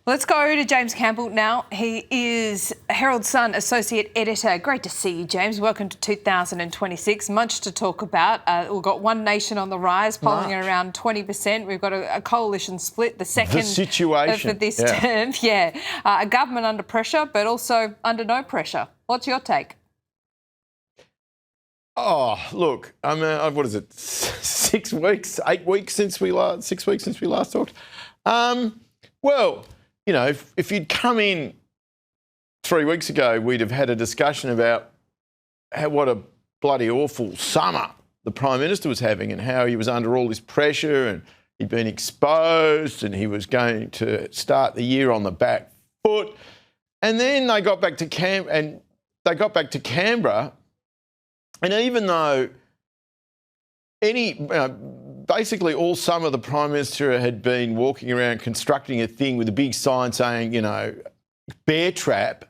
Let's go to James Campbell now. He is Herald Sun Associate Editor. Great to see you, James. Welcome to 2026. Much to talk about. We've got One Nation on the rise, polling at around 20%. We've got a coalition split, the second situation for this term. Yeah, a government under pressure, but also under no pressure. What's your take? Oh, look, I mean, what is it? 6 weeks, 8 weeks since we last, 6 weeks since we last talked. Well, you know, if you'd come in 3 weeks ago, we'd have had a discussion about what a bloody awful summer the Prime Minister was having and how he was under all this pressure and he'd been exposed and he was going to start the year on the back foot. And then they got back to Canberra, and even though basically all summer the Prime Minister had been walking around constructing a thing with a big sign saying, you know, bear trap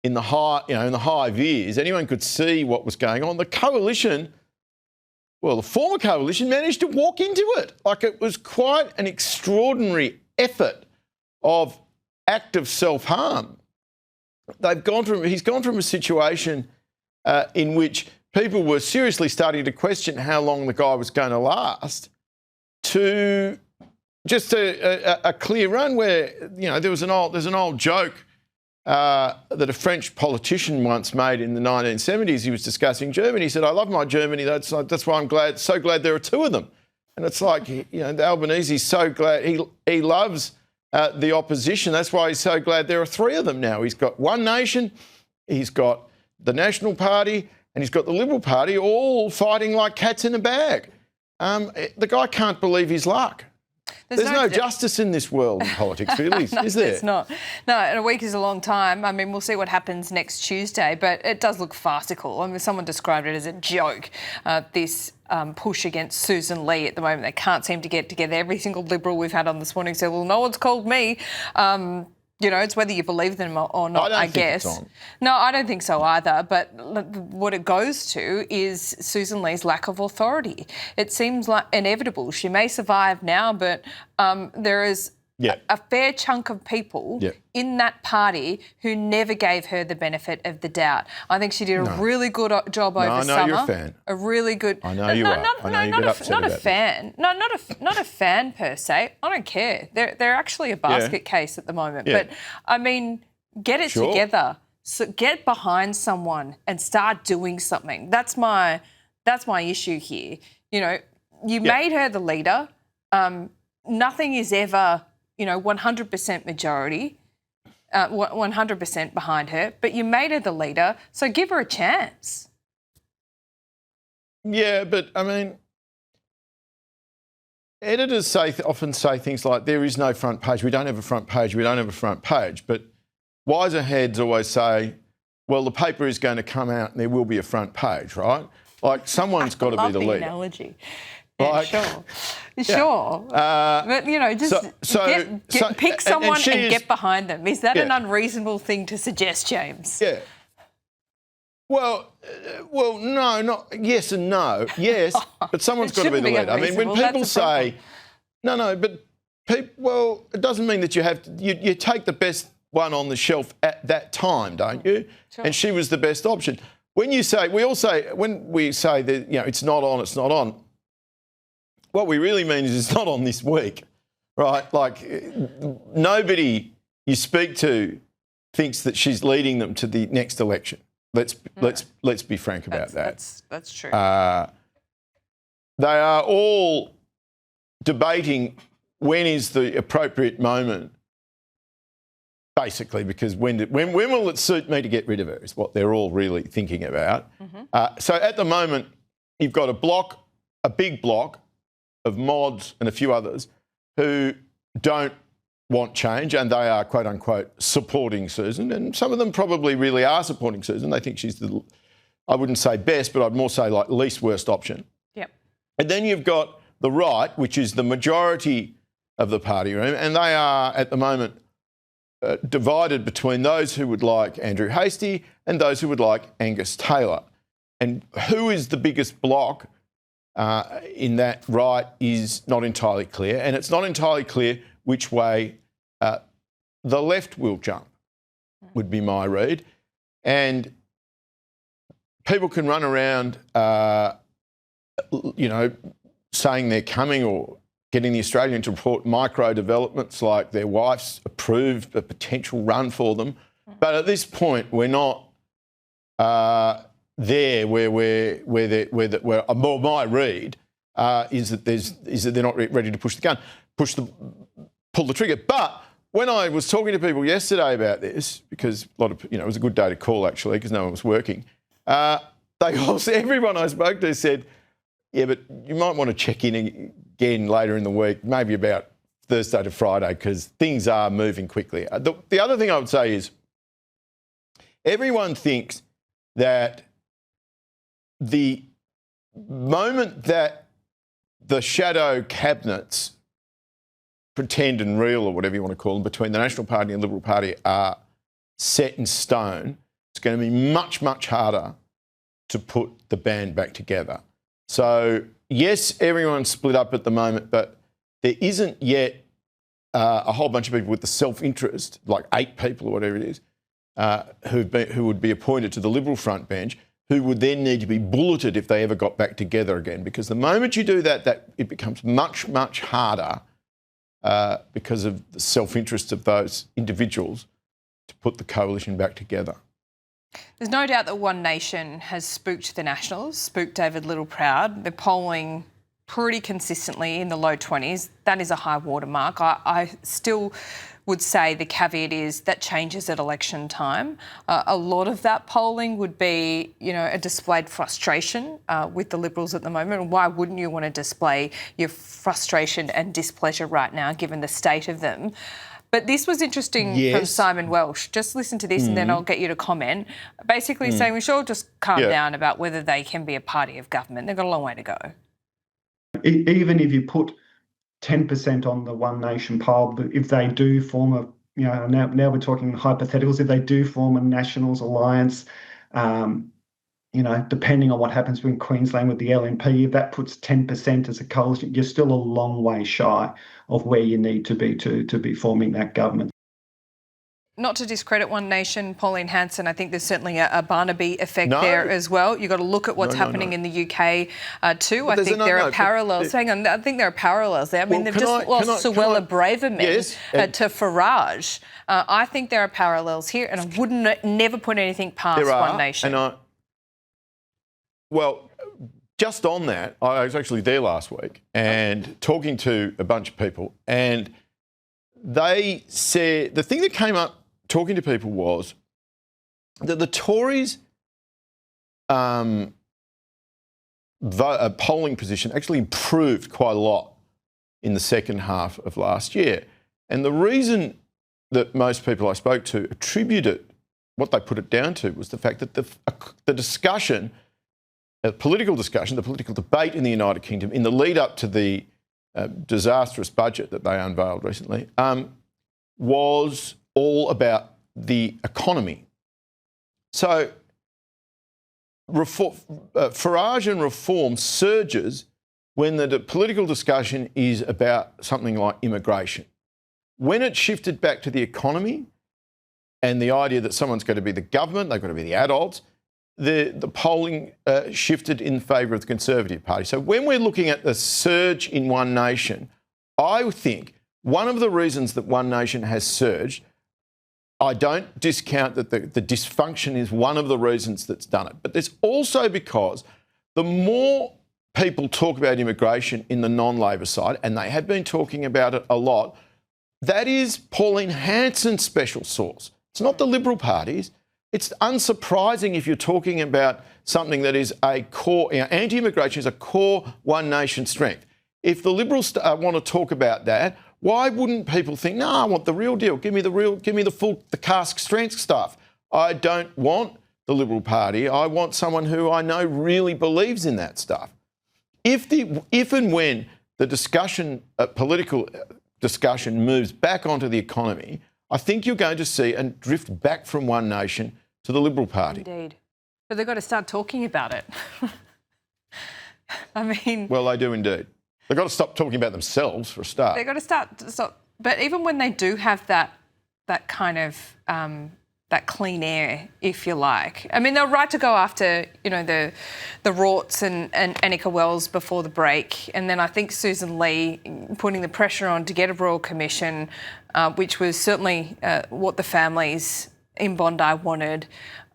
in the high viz, anyone could see what was going on. The coalition, well, the former coalition managed to walk into it. Like, it was quite an extraordinary effort of active self-harm. He's gone from a situation in which people were seriously starting to question how long the guy was going to last, to just a clear run where, you know, there's an old joke that a French politician once made in the 1970s. He was discussing Germany. He said, "I love my Germany. That's why I'm so glad there are two of them." And it's like, you know, the Albanese is so glad he loves the opposition. That's why he's so glad there are three of them now. He's got One Nation, he's got the National Party, and he's got the Liberal Party, all fighting like cats in a bag. The guy can't believe his luck. There's no justice in this world in politics, really, is there? It's not. No, and a week is a long time. I mean, we'll see what happens next Tuesday, but it does look farcical. I mean, someone described it as a joke, this push against Susan Lee at the moment. They can't seem to get together. Every single Liberal we've had on this morning said, well, no one's called me. You know, it's whether you believe them or not, I guess. No, I don't think so either. But what it goes to is Susan Lee's lack of authority. It seems like inevitable. She may survive now, but there is a fair chunk of people in that party who never gave her the benefit of the doubt. I think she did a really good job over summer. I know you're a fan. A really good... I know you are. I know you get upset about not a fan. No, not a fan per se. I don't care. They're actually a basket case at the moment. Yeah. But, I mean, get it together. So get behind someone and start doing something. That's my issue here. You know, you made her the leader. Nothing is ever... 100% majority, 100% behind her, but you made her the leader, so give her a chance. Yeah, but, I mean, editors often say things like, there is no front page, we don't have a front page, we don't have a front page. But wiser heads always say, well, the paper is going to come out and there will be a front page, right? Like, someone's got to be the leader. Analogy. Like, Sure. But, you know, just pick someone and get behind them. Is that an unreasonable thing to suggest, James? Yeah. Well, no, not yes and no. Yes, but someone's got to be the leader. I mean, when people say, it doesn't mean that you have to, you take the best one on the shelf at that time, don't you? Sure. And she was the best option. When we say that, you know, it's not on, what we really mean is it's not on this week, right? Like, nobody you speak to thinks that she's leading them to the next election. Let's be frank about that. That's true. They are all debating when is the appropriate moment, basically, because when will it suit me to get rid of her is what they're all really thinking about. So at the moment, you've got a big block of mods and a few others who don't want change, and they are, quote unquote, supporting Susan. And some of them probably really are supporting Susan. They think she's I wouldn't say best, but I'd more say like least worst option. Yep. And then you've got the right, which is the majority of the party room, and they are at the moment divided between those who would like Andrew Hastie and those who would like Angus Taylor. And who is the biggest block in that right is not entirely clear, and it's not entirely clear which way the left will jump, would be my read. And people can run around, saying they're coming or getting the Australian to report micro developments like their wife's approved a potential run for them. But at this point, we're not there where my read is that they're not ready to pull the trigger. But when I was talking to people yesterday about this, because it was a good day to call actually, because no one was working. Everyone I spoke to said, yeah, but you might want to check in again later in the week, maybe about Thursday to Friday, because things are moving quickly. The other thing I would say is everyone thinks that the moment that the shadow cabinets, pretend and real or whatever you want to call them, between the National Party and the Liberal Party are set in stone, it's going to be much, much harder to put the band back together. So, yes, everyone's split up at the moment, but there isn't yet a whole bunch of people with the self-interest, like 8 people or whatever it is, who would be appointed to the Liberal front bench, who would then need to be bulleted if they ever got back together again. Because the moment you do that it becomes much, much harder because of the self-interest of those individuals to put the coalition back together. There's no doubt that One Nation has spooked the Nationals, spooked David Littleproud. They're polling pretty consistently in the low 20s. That is a high watermark. I still would say the caveat is that changes at election time. A lot of that polling would be, a displayed frustration with the Liberals at the moment. And why wouldn't you want to display your frustration and displeasure right now, given the state of them? But this was interesting from Simon Welsh. Just listen to this and then I'll get you to comment. Basically saying we should all just calm down about whether they can be a party of government. They've got a long way to go. Even if you put 10% on the One Nation poll, but if they do form now we're talking hypotheticals, if they do form a Nationals alliance, depending on what happens in Queensland with the LNP, if that puts 10% as a coalition, you're still a long way shy of where you need to be forming that government. Not to discredit One Nation, Pauline Hanson, I think there's certainly a Barnaby effect there as well. You've got to look at what's happening in the UK too. I think there are parallels. Hang on, I think there are parallels there. I mean, they've just lost Suella Braverman to Farage. I think there are parallels here, and I wouldn't never put anything past One Nation. Just on that, I was actually there last week and talking to a bunch of people, and they said the thing that came up talking to people was that the Tories' polling position actually improved quite a lot in the second half of last year. And the reason that most people I spoke to attributed what they put it down to was the fact that the discussion, the political debate in the United Kingdom in the lead up to the disastrous budget that they unveiled recently was all about the economy. So Farage and reform surges when the political discussion is about something like immigration. When it shifted back to the economy and the idea that someone's got to be the government, they've got to be the adults, the polling shifted in favour of the Conservative Party. So when we're looking at the surge in One Nation, I think one of the reasons that One Nation has surged, I don't discount that the dysfunction is one of the reasons that's done it. But it's also because the more people talk about immigration in the non-Labor side, and they have been talking about it a lot, that is Pauline Hanson's special sauce. It's not the Liberal parties. It's unsurprising if you're talking about something that is a core, anti-immigration is a core One Nation strength. If the Liberals want to talk about that, why wouldn't people think, no, I want the real deal. Give me the cask strength stuff. I don't want the Liberal Party. I want someone who I know really believes in that stuff. If and when the discussion, political discussion moves back onto the economy, I think you're going to see a drift back from One Nation to the Liberal Party. Indeed. But they've got to start talking about it. I mean... Well, they do indeed. They've got to stop talking about themselves for a start. They've got to stop. But even when they do have that that kind of that clean air, if you like. I mean, they're right to go after, you know, the Rorts and Annika Wells before the break, and then I think Susan Lee putting the pressure on to get a Royal Commission, which was certainly what the families in Bondi wanted.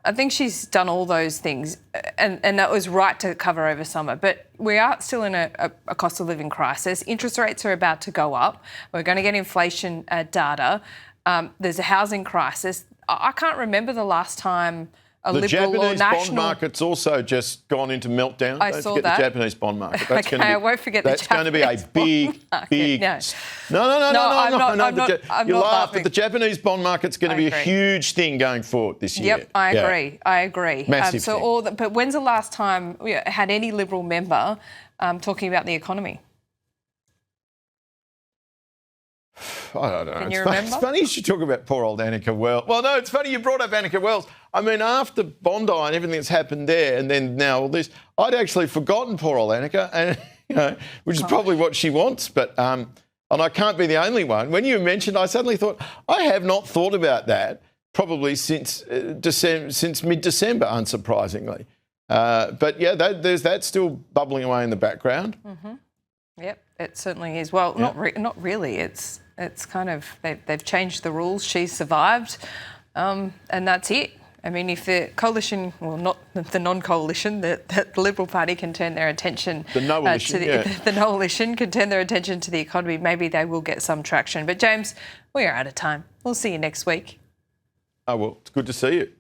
I think she's done all those things, and that was right to cover over summer. But we are still in a cost of living crisis. Interest rates are about to go up. We're going to get inflation data. There's a housing crisis. I can't remember the last time a Liberal or national... The Japanese bond market's also just gone into meltdown. Don't forget the Japanese bond market. That's okay, I won't forget the Japanese That's going to be a big... No. You laugh, but the Japanese bond market's going to be a huge thing going forward this year. Yep, I agree. Massive thing. But when's the last time we had any Liberal member talking about the economy? I don't know. Can you remember? It's funny you should talk about poor old Annika Wells. Well, no, it's funny you brought up Annika Wells. I mean, after Bondi and everything that's happened there, and then now all this, I'd actually forgotten poor old Annika, and which is probably what she wants. But and I can't be the only one. When you mentioned, I suddenly thought I have not thought about that probably since mid-December, unsurprisingly. But yeah, there's that still bubbling away in the background. Mm-hmm. Yep, it certainly is. Well, not really. It's kind of they've changed the rules. She's survived, and that's it. I mean, if the coalition, well, not the non-coalition, the Liberal Party can turn their attention the coalition can turn their attention to the economy, maybe they will get some traction. But James, we are out of time. We'll see you next week. Oh well, it's good to see you.